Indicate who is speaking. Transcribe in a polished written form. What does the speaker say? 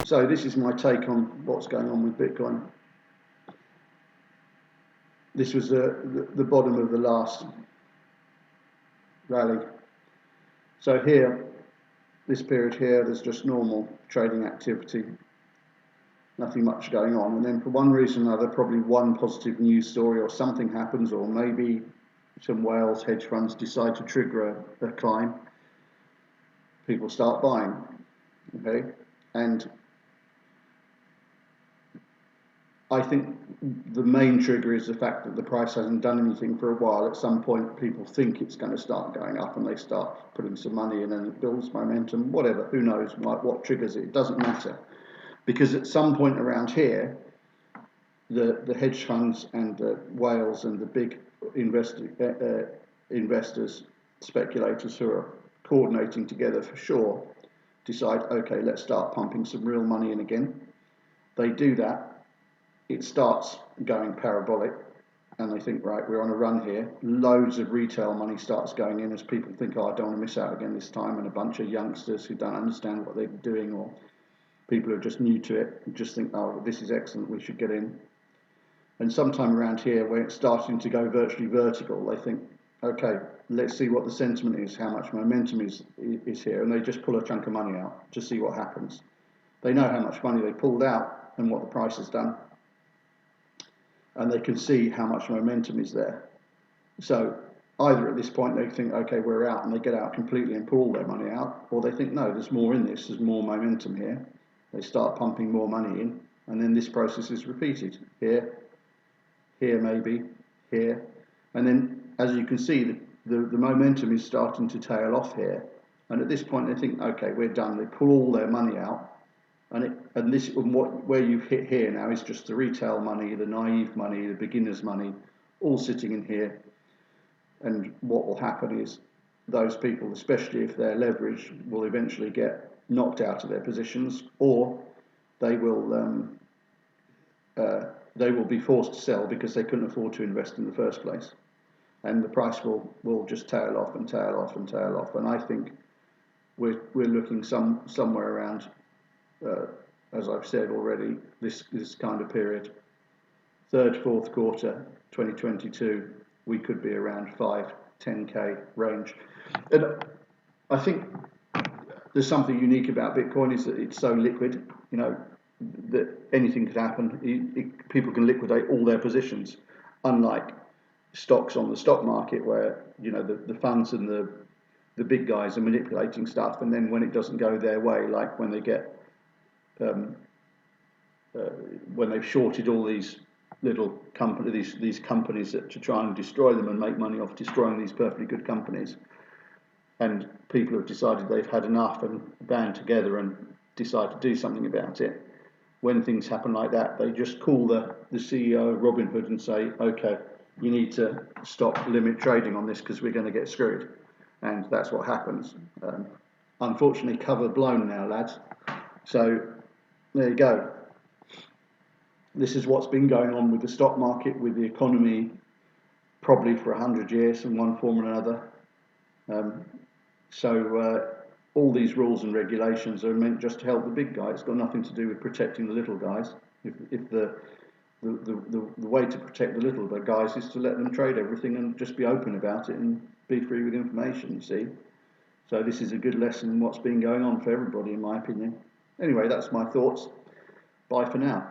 Speaker 1: So this is my take on what's going on with Bitcoin. This was the bottom of the last rally. So here, this period here, there's just normal trading activity, nothing much going on. And then for one reason or another, probably one positive news story or something happens, or maybe some whales hedge funds decide to trigger a climb. People start buying, okay? And I think the main trigger is the fact that the price hasn't done anything for a while. At some point, people think it's going to start going up and they start putting some money in and it builds momentum, whatever, who knows what triggers it. It doesn't matter. Because at some point around here, the hedge funds and the whales and the big investors, speculators who are coordinating together for sure, decide, okay, let's start pumping some real money in again. They do that. It starts going parabolic and they think, right, we're on a run here. Loads of retail money starts going in as people think, oh, I don't want to miss out again this time. And a bunch of youngsters who don't understand what they're doing, or people who are just new to it, just think, oh, this is excellent, we should get in. And sometime around here, when it's starting to go virtually vertical, they think, okay, let's see what the sentiment is, how much momentum is here. And they just pull a chunk of money out to see what happens. They know how much money they pulled out and what the price has done. And they can see how much momentum is there. So either at this point they think, okay, we're out, and they get out completely and pull all their money out, or they think, no, there's more in this, there's more momentum here. They start pumping more money in, and then this process is repeated. Here maybe, here. And then, as you can see, the momentum is starting to tail off here. And at this point they think, okay, we're done. They pull all their money out. Where you've hit here now is just the retail money, the naive money, the beginner's money, all sitting in here. And what will happen is those people, especially if they're leveraged, will eventually get knocked out of their positions, or they will be forced to sell because they couldn't afford to invest in the first place. And the price will just tail off and tail off and tail off. And I think we're looking somewhere around, as I've said already, this kind of period, third, fourth quarter 2022, we could be around 5-10K range. And I think there's something unique about Bitcoin is that it's so liquid, you know, that anything could happen. People can liquidate all their positions, unlike stocks on the stock market where, you know, the funds and the big guys are manipulating stuff, and then when it doesn't go their way, like when they get when they've shorted all these little companies, these companies to try and destroy them and make money off destroying these perfectly good companies, and people have decided they've had enough and band together and decide to do something about it. When things happen like that, they just call the CEO of Robinhood and say, okay, you need to stop limit trading on this because we're going to get screwed. And that's what happens. Unfortunately, cover blown now, lads. So there you go. This is what's been going on with the stock market, with the economy, probably for 100 years in one form or another. All these rules and regulations are meant just to help the big guys. It's got nothing to do with protecting the little guys. If the way to protect the little guys is to let them trade everything and just be open about it and be free with information, you see. So this is a good lesson in what's been going on for everybody, in my opinion. Anyway, that's my thoughts. Bye for now.